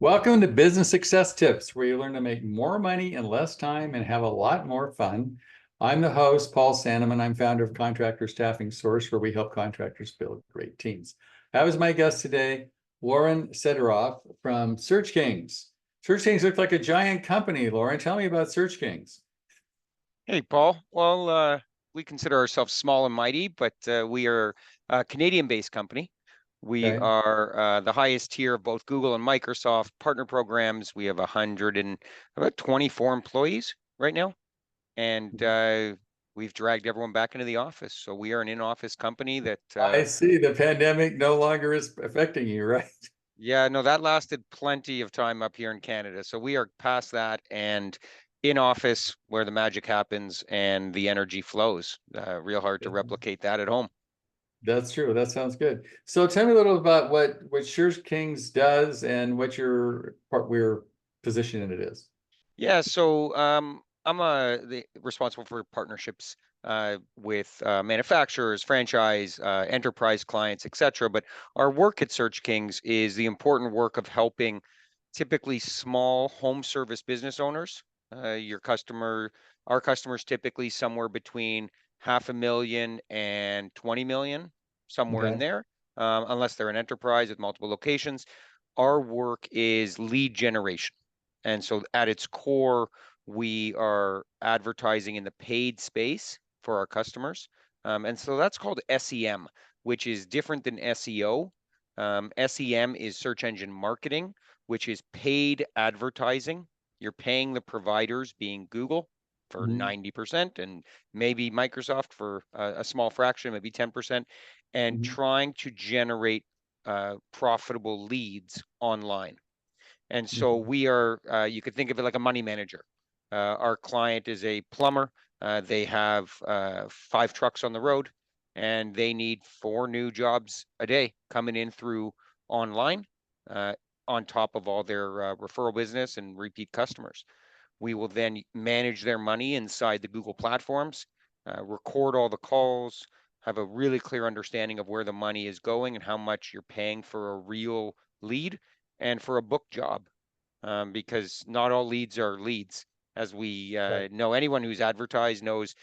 Welcome to Business Success Tips, where you learn to make more money in less time and have a lot more fun. I'm the host, Paul Sanneman. I'm founder of Contractor Staffing Source, where we help contractors build great teams. I was my guest today, Lorne Sederoff from SearchKings. SearchKings looks like a giant company. Lorne, tell me about SearchKings. Hey, Paul. Well, we consider ourselves small and mighty, but we are a Canadian-based company. We Okay. are the highest tier of both Google and Microsoft partner programs. We have about 24 employees right now, and we've dragged everyone back into the office. So we are an in-office company that. I see the pandemic no longer is affecting you, right? Yeah, no, that lasted plenty of time up here in Canada. So we are past that and in office where the magic happens and the energy flows. Real hard to replicate that at home. That's true. That sounds good. So tell me a little about what SearchKings does and what your position in it is. Yeah, so I'm responsible for partnerships with manufacturers, franchise, enterprise clients, etc. But our work at SearchKings is the important work of helping typically small home service business owners. Our customers typically somewhere between 500,000 and 20 million, somewhere in Okay. there, unless they're an enterprise with multiple locations. Our work is lead generation. And so at its core, we are advertising in the paid space for our customers. And so that's called SEM, which is different than SEO. SEM is search engine marketing, which is paid advertising. You're paying the providers, being Google, for 90% and maybe Microsoft for a small fraction, maybe 10%, and trying to generate profitable leads online. And so we are, you could think of it like a money manager. Our client is a plumber. They have 5 trucks on the road, and they need 4 new jobs a day coming in through online, on top of all their referral business and repeat customers. We will then manage their money inside the Google platforms, record all the calls, have a really clear understanding of where the money is going and how much you're paying for a real lead and for a book job, because not all leads are leads. As we know, anyone who's advertised knows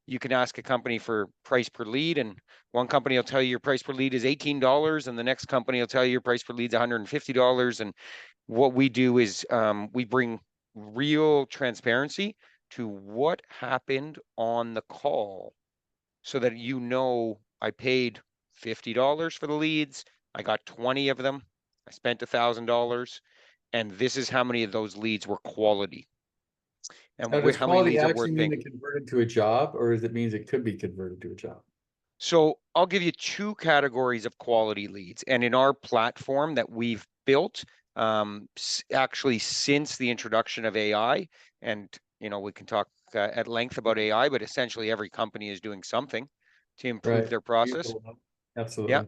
you can ask a company for price per lead, and one company will tell you your price per lead is $18, and the next company will tell you your price per lead is $150. And what we do is we bring real transparency to what happened on the call so that I paid $50 for the leads, I got 20 of them, I spent $1,000, and this is how many of those leads were quality Now, and does how many quality leads are actually worth mean paying. to convert it to a job, or does it means it could be converted to a job? So I'll give you 2 categories of quality leads. And in our platform that we've built, actually since the introduction of AI, and we can talk at length about AI, but essentially every company is doing something to improve Right. their process. Yeah. Absolutely.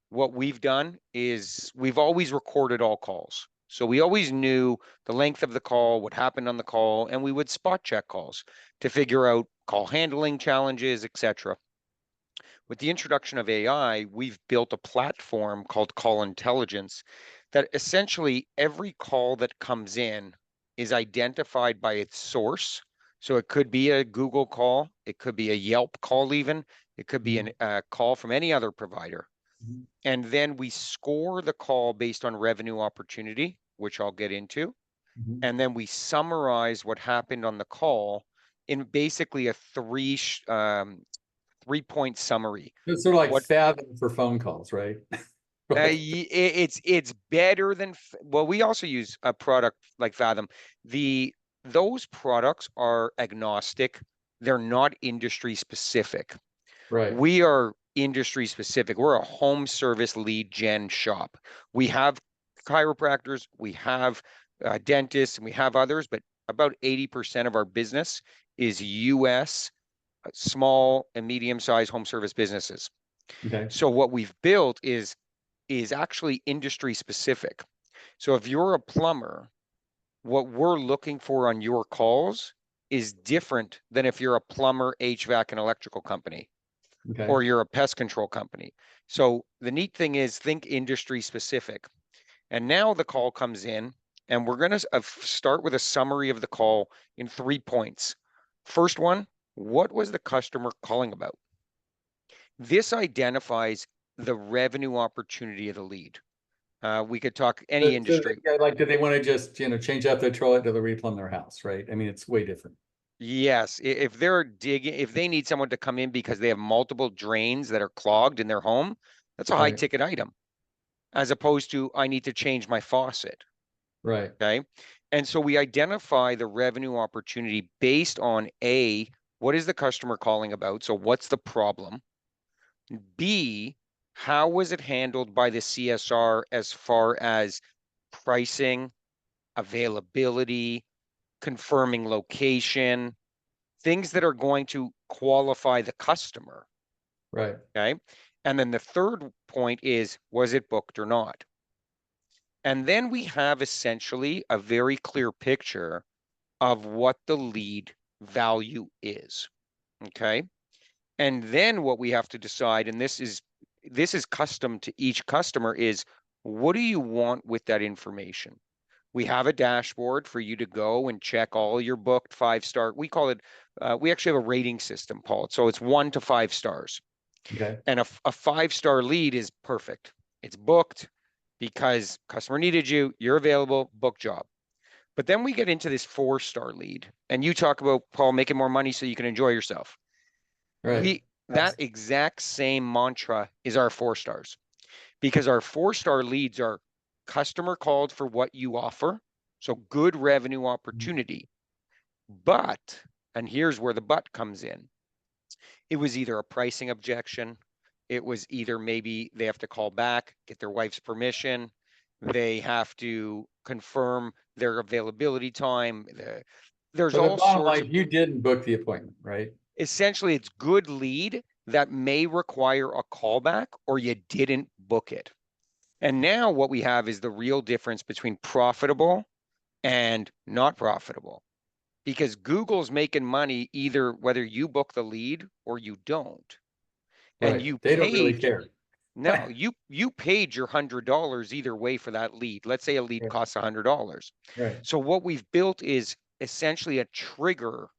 What we've done is we've always recorded all calls. So we always knew the length of the call, what happened on the call, and we would spot check calls to figure out call handling challenges, etc. With the introduction of AI, we've built a platform called Call Intelligence that essentially every call that comes in is identified by its source. So it could be a Google call, it could be a Yelp call even, it could be a call from any other provider. And then we score the call based on revenue opportunity, which I'll get into. And then we summarize what happened on the call in basically a 3-point summary. It's sort of like What Fathom for phone calls, right? it's better than, well, we also use a product like Fathom. Those products are agnostic. They're not industry specific. Right. We are industry specific. We're a home service lead gen shop. We have chiropractors, we have dentists, and we have others, but about 80% of our business is US small and medium-sized home service businesses. Okay. So what we've built is actually industry specific. So if you're a plumber, what we're looking for on your calls is different than if you're a plumber, HVAC, and electrical company, Okay. or you're a pest control company. So the neat thing is think industry specific. And now the call comes in And we're going to start with a summary of the call in 3 points. First one, what was the customer calling about? This identifies the revenue opportunity of the lead. We could talk any industry. Yeah, like, do they want to just, change out their toilet to replumb their house, right? I mean, it's way different. Yes, if they're digging, if they need someone to come in because they have multiple drains that are clogged in their home, that's a high Right, ticket item, as opposed to I need to change my faucet. right, Okay. And so we identify the revenue opportunity based on A, what is the customer calling about? So what's the problem? B, how was it handled by the CSR as far as pricing, availability, confirming location, things that are going to qualify the customer. right, Okay. And then the third point is, was it booked or not? And then we have essentially a very clear picture of what the lead value is. Okay. And then what we have to decide, and this is custom to each customer, is what do you want with that information? We have a dashboard for you to go and check all your booked 5-star. We call it, we actually have a rating system, Paul. So it's 1 to 5 stars. okay, And a 5-star lead is perfect. It's booked because customer needed you, you're available, book job. But then we get into this 4-star lead, and you talk about, Paul, making more money so you can enjoy yourself. right. That exact same mantra is our 4 stars, because our 4-star leads are customer called for what you offer. So good revenue opportunity. But, and here's where the but comes in. It was either a pricing objection. It was either maybe they have to call back, get their wife's permission. They have to confirm their availability time. There's So the all bottom sorts of, line, you didn't book the appointment, right? essentially it's good lead that may require a callback or you didn't book it. And now what we have is the real difference between profitable and not profitable, because Google's making money either whether you book the lead or you don't. And Right. you They don't really paid, care. no, you paid your $100 either way for that lead. Let's say a lead Right, costs $100. right, So what we've built is essentially a trigger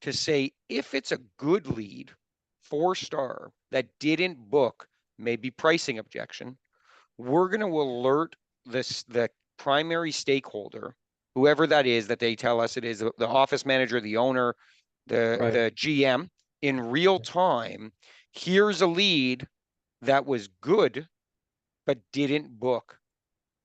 to say, if it's a good lead, 4-star, that didn't book, maybe pricing objection, we're going to alert the primary stakeholder, whoever that is, that they tell us it is, the office manager, the owner, right. the GM, in real time. Here's a lead that was good but didn't book.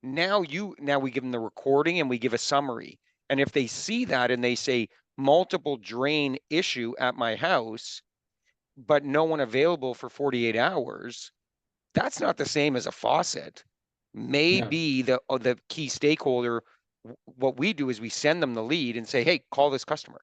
Now we give them the recording and we give a summary. And if they see that and they say multiple drain issue at my house, but no one available for 48 hours, that's not the same as a faucet. No. Maybe the key stakeholder, what we do is we send them the lead and say, hey, call this customer.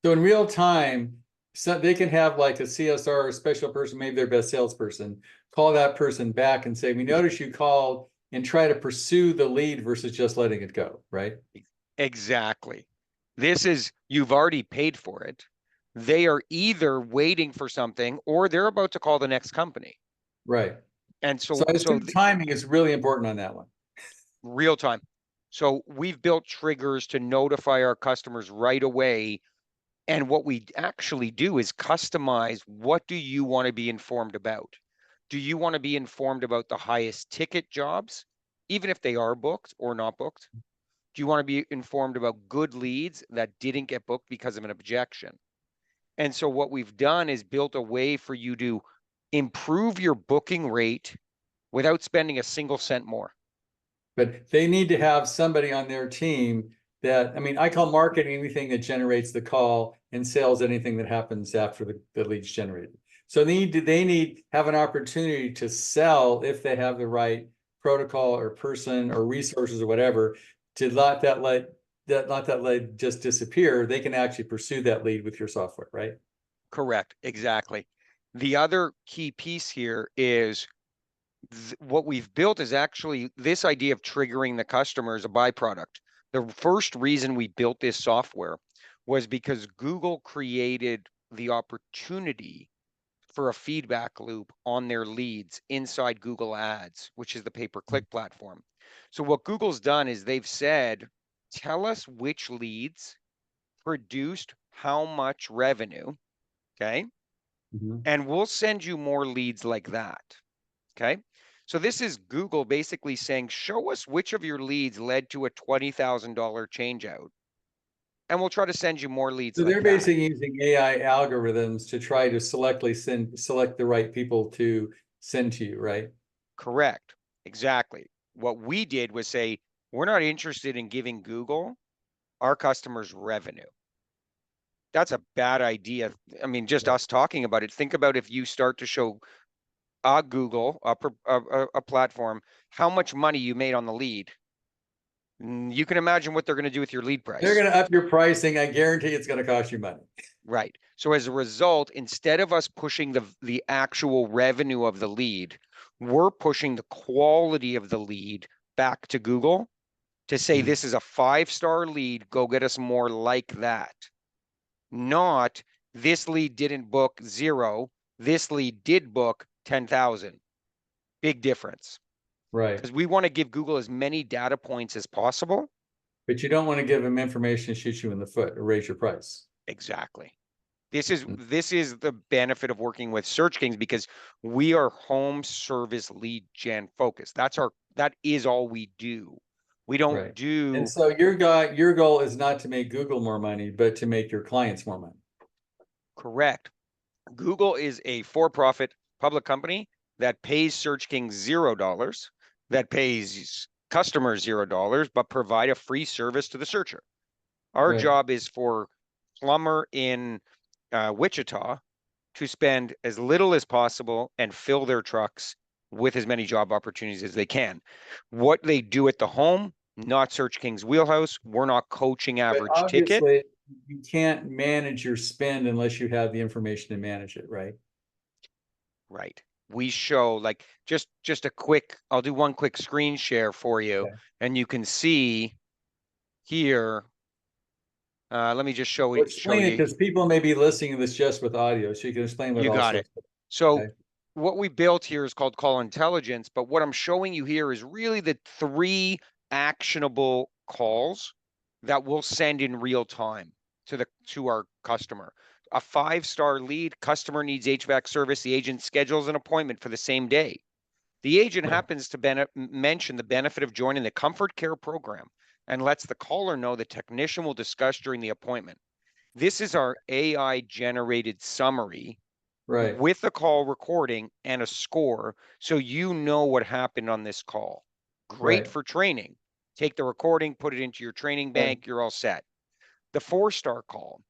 So in real time, so they can have like a CSR or a special person, maybe their best salesperson, call that person back and say, we noticed you called, and try to pursue the lead versus just letting it go, right? Exactly. This is, you've already paid for it. They are either waiting for something or they're about to call the next company. Right. And So so, I so assume timing is really important on that one. real time. So we've built triggers to notify our customers right away. And what we actually do is customize, what do you want to be informed about? Do you want to be informed about the highest ticket jobs, even if they are booked or not booked? Do you want to be informed about good leads that didn't get booked because of an objection? And so what we've done is built a way for you to improve your booking rate without spending a single cent more. But they need to have somebody on their team that, I mean, I call marketing anything that generates the call, and sales anything that happens after the lead's generated. So they need have an opportunity to sell if they have the right protocol or person or resources or whatever, to not that lead just disappear. They can actually pursue that lead with your software, right? Correct. Exactly. The other key piece here is what we've built is actually this idea of triggering the customer is a byproduct. The first reason we built this software was because Google created the opportunity for a feedback loop on their leads inside Google Ads, which is the pay-per-click platform. So what Google's done is they've said, tell us which leads produced how much revenue, okay? Mhm. And we'll send you more leads like that, okay? So this is Google basically saying, show us which of your leads led to a $20,000 change out, and we'll try to send you more leads So like they're that. basically using AI algorithms to try to select the right people to send to you, right? Correct. Exactly. What we did was say, we're not interested in giving Google our customers revenue. That's a bad idea. I mean, just us talking about it. Think about if you start to show Google, a platform, how much money you made on the lead. You can imagine what they're going to do with your lead They're price. going to up your pricing. I guarantee it's going to cost you money. Right. So as a result, instead of us pushing the actual revenue of the lead, we're pushing the quality of the lead back to Google to say, Mm. this is a 5-star lead, go get us more like that. Not, this lead didn't book 0, this lead did book 10,000. Big difference. Right. Because we want to give Google as many data points as possible. But you don't want to give them information to shoot you in the foot or raise your price. Exactly. This is Mm. the benefit of working with SearchKings, because we are home service lead gen focused. That is all we do. We don't Right. And do. so your goal is not to make Google more money, but to make your clients more money. Correct. Google is a for-profit public company that pays SearchKings $0, that pays customers $0, but provide a free service to the searcher. Our Right. job is for plumber in Wichita to spend as little as possible and fill their trucks with as many job opportunities as they can. What they do at the home, not SearchKings wheelhouse. We're not coaching But average ticket. obviously, you can't manage your spend unless you have the information to manage it, right? Right. We show like just a quick, I'll do one quick screen share for you, Okay. and you can see here. Let me just show Well, show explain it you. because people may be listening to this just with audio, so you can explain what You got also. it. So Okay. what we built here is called call intelligence, but what I'm showing you here is really the 3 actionable calls that we'll send in real time to our customer. A 5-star lead, customer needs HVAC service, the agent schedules an appointment for the same day. The agent Right. happens to mention the benefit of joining the Comfort Care program and lets the caller know the technician will discuss during the appointment. This is our AI generated summary Right. with a call recording and a score, so you know what happened on this call. Great Right. for training. Take the recording, put it into your training Right. bank, you're all set. The 4-star call,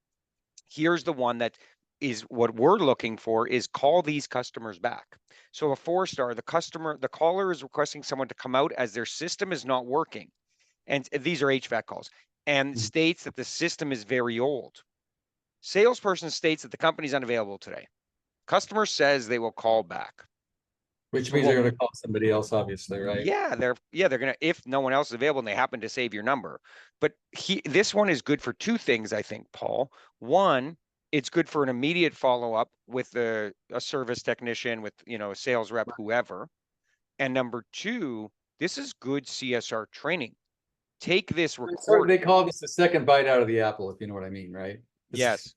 here's the one that is what we're looking for, is call these customers back. So a 4-star, the caller is requesting someone to come out as their system is not working. And these are HVAC calls, and Mhm. states that the system is very old. Salesperson states that the company's unavailable today. Customer says they will call back. Which So means they're what? going to call somebody else, obviously, right? They're gonna, if no one else is available and they happen to save your number. But this one is good for 2 things, I think, Paul. One, it's good for an immediate follow-up with a service technician, with a sales rep, whoever. And number 2, this is good CSR training. Take this They recording. call this the second bite out of the apple, if you know what I mean, right? Yes.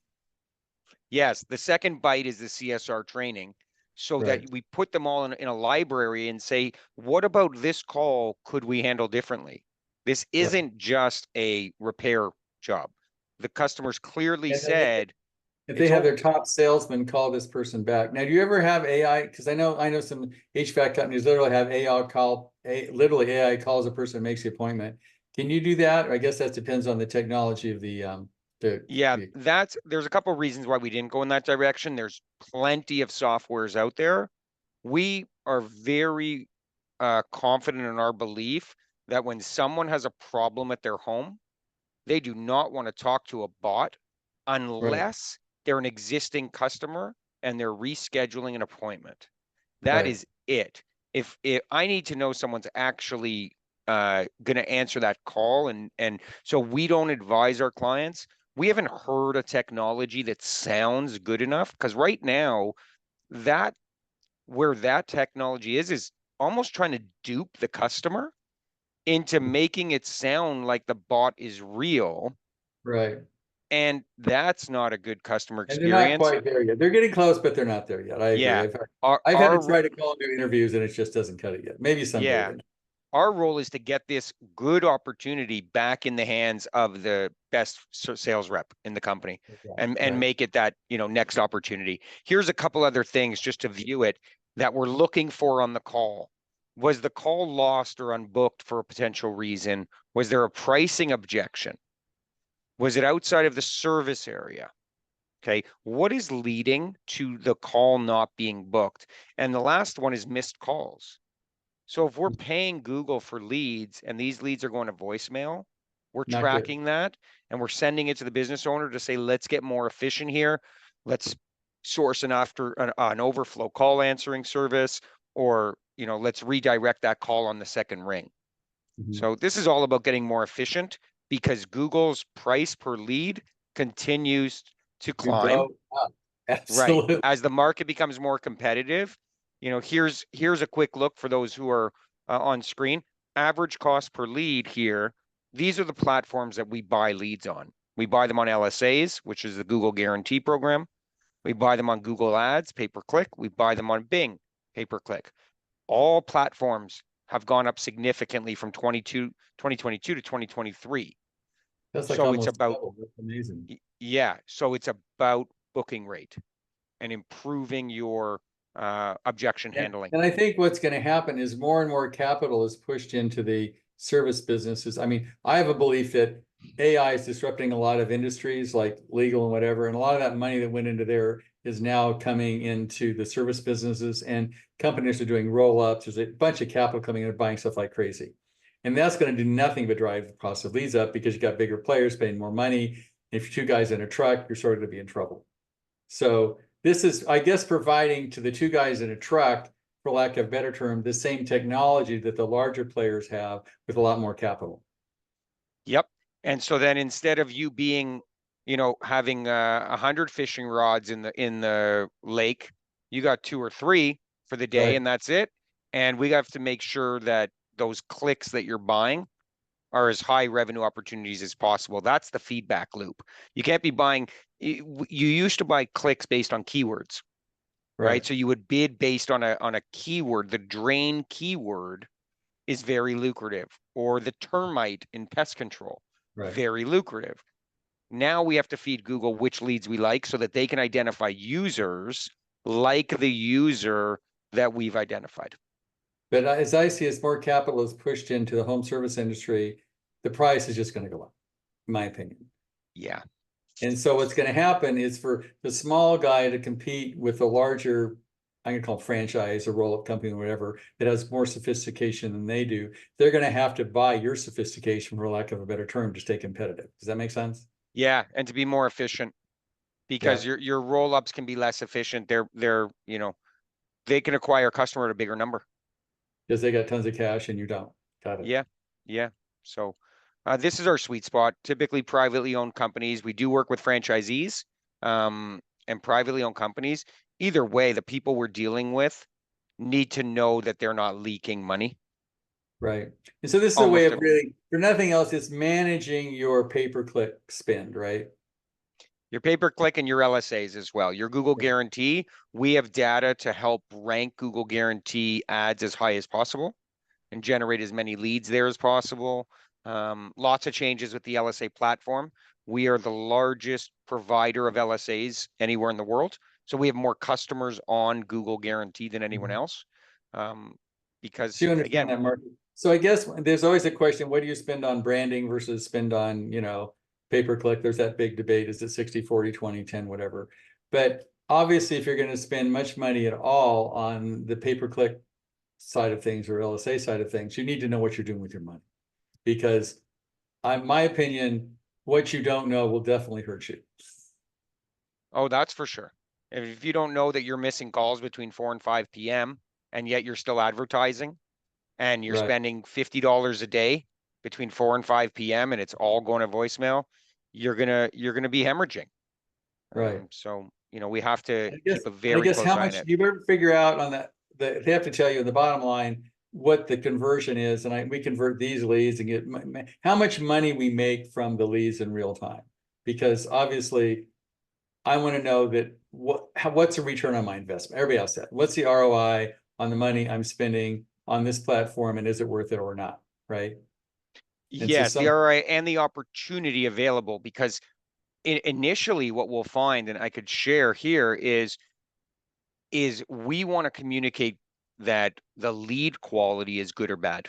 Yes, the second bite is the CSR training, so that Right. we put them all in a library and say, what about this call could we handle differently? This Right. isn't just a repair job. The customers clearly And then said if they it's have all their top salesman call this person back. Now, do you ever have AI? Because I know some HVAC companies literally have literally AI calls a person and makes the appointment. Can you do that? Or I guess that depends on the technology of yeah, the there's a couple of reasons why we didn't go in that direction. There's plenty of softwares out there. We are very confident in our belief that when someone has a problem at their home, they do not want to talk to a bot right, unless they're an existing customer and they're rescheduling an appointment. That right. is it. If I need to know someone's actually going to answer that call, and so we don't advise our clients. We haven't heard a technology that sounds good enough, because right now that where that technology is almost trying to dupe the customer into making it sound like the bot is real. Right. And that's not a good customer And they're not experience. quite there yet. They're getting close, but they're not there yet. I agree. Yeah. I've had to Our try to call them to interviews and it just doesn't cut it yet. Maybe someday. yeah. Our role is to get this good opportunity back in the hands of the best sales rep in the company and Right. make it that, next opportunity. Here's a couple other things just to view it that we're looking for on the call. Was the call lost or unbooked for a potential reason? Was there a pricing objection? Was it outside of the service area? Okay. What is leading to the call not being booked? And the last one is missed calls. So if we're paying Google for leads and these leads are going to voicemail, we're Not good. tracking that and we're sending it to the business owner to say, let's get more efficient here. Let's source an overflow call answering service, or, let's redirect that call on the second ring. So this is all about getting more efficient because Google's price per lead continues to climb. Go up. Right. Absolutely. As the market becomes more competitive, here's a quick look for those who are on screen. Average cost per lead here. These are the platforms that we buy leads on. We buy them on LSAs, which is the Google Guarantee Program. We buy them on Google Ads, pay-per-click. We buy them on Bing, pay-per-click. All platforms have gone up significantly from 2022 to 2023. That's like So it's almost about, double. That's amazing. yeah. So it's about booking rate and improving your objection handling. And I think what's going to happen is more and more capital is pushed into the service businesses. I mean, I have a belief that AI is disrupting a lot of industries like legal and whatever, and a lot of that money that went into there is now coming into the service businesses, and companies are doing roll-ups. There's a bunch of capital coming in and buying stuff like crazy. And that's going to do nothing but drive the cost of leads up because you got bigger players paying more money. If you're two guys in a truck, you're sort of going to be in trouble. So this is, I guess, providing to the two guys in a truck, for lack of a better term, the same technology that the larger players have with a lot more capital. Yep. And so then instead of you being, having 100 fishing rods in the lake, you got 2 or 3 for the day, Right. and that's it. And we have to make sure that those clicks that you're buying are as high revenue opportunities as possible. That's the feedback loop. You can't be buying. You used to buy clicks based on keywords, right? So you would bid based on a keyword. The drain keyword is very lucrative, or the termite in pest control, very lucrative. Now we have to feed Google which leads we like so that they can identify users like the user that we've identified. But as I see, as more capital is pushed into the home service industry, the price is just going to go up, in my opinion. Yeah. And so what's going to happen is for the small guy to compete with the larger, I'm going to call it franchise or roll-up company or whatever, that has more sophistication than they do, they're going to have to buy your sophistication, for lack of a better term, to stay competitive. Does that make sense? Yeah, and to be more efficient, because your roll-ups can be less efficient. They're they can acquire a customer at a bigger number. Because they got tons of cash and you don't. Got it. Yeah. So this is our sweet spot. Typically privately owned companies. We do work with franchisees and privately owned companies. Either way, the people we're dealing with need to know that they're not leaking money. Right. And so this is a way of really, for nothing else, it's managing your pay-per-click spend, right? Your pay-per-click and your LSAs as well. Your Google Guarantee, we have data to help rank Google Guarantee ads as high as possible and generate as many leads there as possible. Lots of changes with the LSA platform. We are the largest provider of LSAs anywhere in the world. So we have more customers on Google Guarantee than anyone else. Because so you understand that market. So I guess there's always a question, what do you spend on branding versus spend on, pay-per-click? There's that big debate. Is it 60, 40, 20, 10, whatever? But obviously, if you're going to spend much money at all on the pay-per-click side of things or LSA side of things, you need to know what you're doing with your money. Because in my opinion, what you don't know will definitely hurt you. Oh, that's for sure. If you don't know that you're missing calls between 4 and 5 p.m. and yet you're still advertising and you're spending $50 a day between 4 and 5 p.m. and it's all going to voicemail, you're gonna be hemorrhaging. Right. So we have to keep a very close eye on it. Do you ever figure out on that? They have to tell you in the bottom line what the conversion is, and we convert these leads and get how much money we make from the leads in real time. Because obviously, I want to know that what's the return on my investment? Everybody else said, what's the ROI on the money I'm spending on this platform, and is it worth it or not? Right. And so Yes, the ROI and the opportunity available, because initially what we'll find, and I could share here, is we want to communicate that the lead quality is good or bad.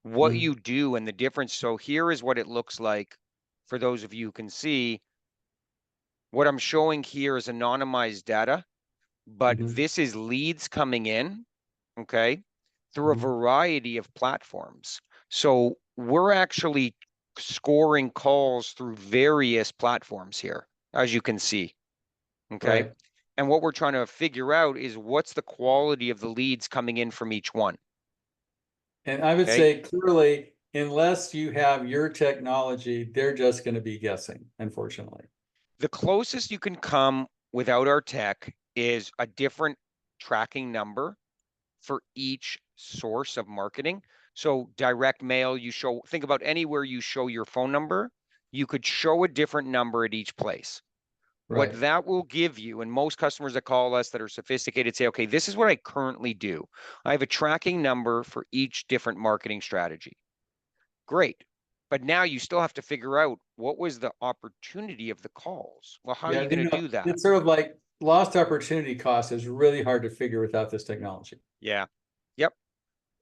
What you do and the difference. So here is what it looks like for those of you who can see. What I'm showing here is anonymized data, but this is leads coming in, okay, through a variety of platforms. So we're actually scoring calls through various platforms here, as you can see, okay? Right. And what we're trying to figure out is what's the quality of the leads coming in from each one. And I would say clearly, unless you have your technology, they're just going to be guessing, unfortunately. The closest you can come without our tech is a different tracking number for each source of marketing. So direct mail, think about anywhere you show your phone number, you could show a different number at each place. Right. What that will give you, and most customers that call us that are sophisticated say, okay, this is what I currently do. I have a tracking number for each different marketing strategy. Great. But now you still have to figure out what was the opportunity of the calls. Well, how are you going to do that? It's sort of like lost opportunity cost is really hard to figure without this technology. Yeah. Yep.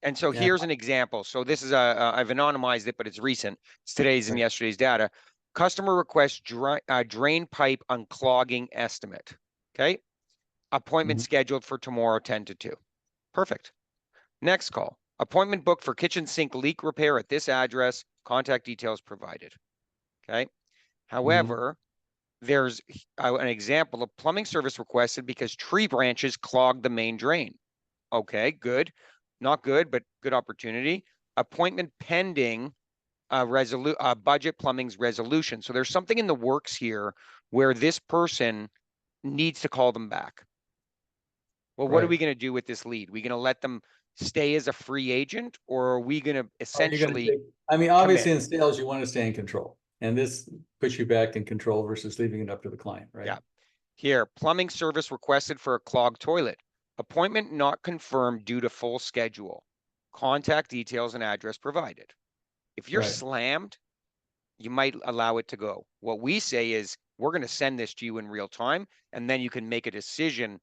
And so here's an example. So this is I've anonymized it, but it's recent. It's today's and yesterday's data. Customer requests drain pipe unclogging estimate. Okay. Appointment scheduled for tomorrow, 10 to 2. Perfect. Next call. Appointment booked for kitchen sink leak repair at this address. Contact details provided. Okay. However, there's an example of plumbing service requested because tree branches clogged the main drain. Okay, good. Not good, but good opportunity. Appointment pending budget plumbing's resolution. So there's something in the works here where this person needs to call them back. Well, what are we going to do with this lead? Are we going to let them stay as a free agent, or are we going to essentially obviously in sales, you want to stay in control. And this puts you back in control versus leaving it up to the client, right? Yeah. Here, plumbing service requested for a clogged toilet. Appointment not confirmed due to full schedule. Contact details and address provided. If you're slammed, you might allow it to go. What we say is, we're going to send this to you in real time, and then you can make a decision,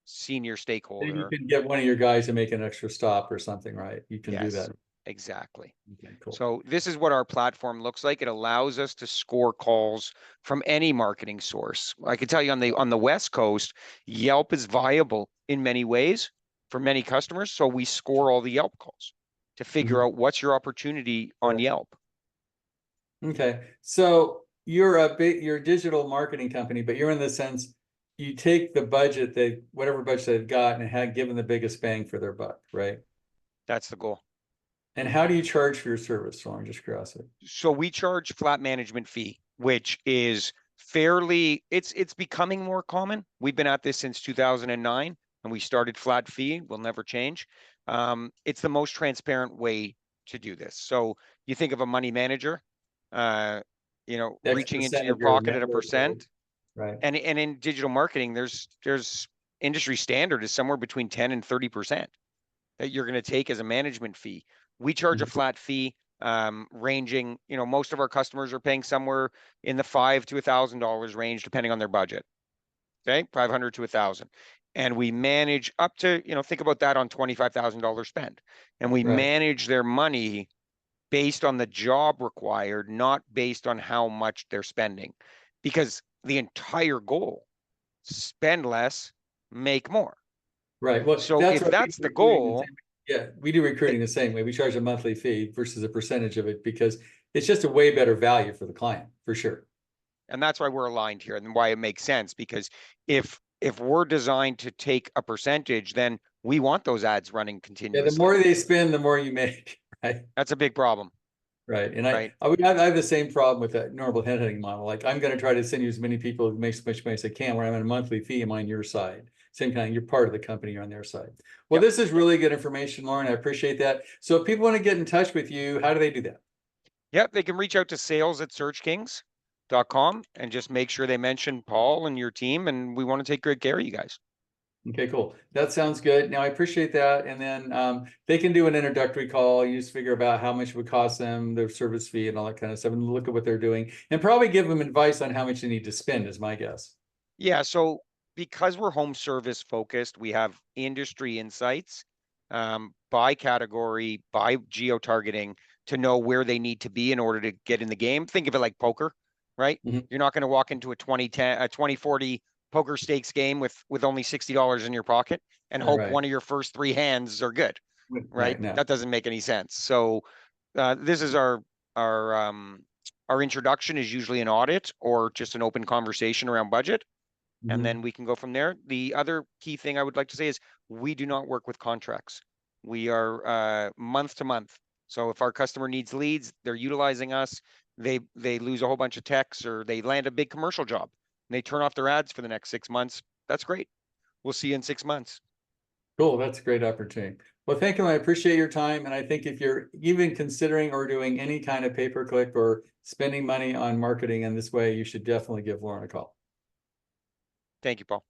senior stakeholder. Then you can get one of your guys to make an extra stop or something, right? You can do that. Exactly. Okay, cool. So this is what our platform looks like. It allows us to score calls from any marketing source. I can tell you on the West Coast, Yelp is viable in many ways for many customers. So we score all the Yelp calls to figure out what's your opportunity on Yelp. Okay. So you're a digital marketing company, but you're in the sense you take the budget, whatever budget they've got, and have given the biggest bang for their buck, right? That's the goal. And how do you charge for your service? So I'm just curiosity. So we charge flat management fee, which is fairly, it's becoming more common. We've been at this since 2009, and we started flat fee. Will never change. It's the most transparent way to do this. So you think of a money manager, reaching into your pocket at a percent. Right. And in digital marketing, there's industry standard is somewhere between 10 and 30% that you're going to take as a management fee. We charge a flat fee, ranging, most of our customers are paying somewhere in the $500 to $1,000 range, depending on their budget. Okay, $500 to $1,000. And we manage up to, think about that on $25,000 spend. And we manage their money based on the job required, not based on how much they're spending. Because the entire goal, spend less, make more. Right. Well, so if that's the goal, we do recruiting the same way. We charge a monthly fee versus a percentage of it because it's just a way better value for the client, for sure. And that's why we're aligned here and why it makes sense, because if we're designed to take a percentage, then we want those ads running continuously. Yeah, the more they spend, the more you make, right? That's a big problem. Right. And I have the same problem with that normal headhunting model. Like, I'm going to try to send you as many people who make as much money as I can, where I'm on a monthly fee, I'm on your side. same kind, you're part of the company, you're on their side. Well, Yep. this is really good information, Lauren. I appreciate that. So if people want to get in touch with you, how do they do that? Yep, they can reach out to sales@searchkings.com and just make sure they mention Paul and your team, and we want to take great care of you guys. Okay, cool. That sounds good. Now I appreciate that. And then they can do an introductory call. You just figure about how much it would cost them, their service fee and all that kind of stuff, and look at what they're doing and probably give them advice on how much they need to spend, is my guess. Yeah, so because we're home service focused, we have industry insights by category, by geo-targeting to know where they need to be in order to get in the game. Think of it like poker, right? Mhm. You're not going to walk into a 2040 poker stakes game with only $60 in your pocket and All hope right. one of your first three hands are good, right? Right now. That doesn't make any sense. So this is our introduction is usually an audit or just an open conversation around budget. And then we can go from there. The other key thing I would like to say is we do not work with contracts. We are month to month. So if our customer needs leads, they're utilizing us. They lose a whole bunch of techs or they land a big commercial job and they turn off their ads for the next 6 months. That's great. We'll see you in 6 months. Cool. That's a great opportunity. Well, thank you. I appreciate your time. And I think if you're even considering or doing any kind of pay-per-click or spending money on marketing in this way, you should definitely give Lauren a call. Thank you, Paul.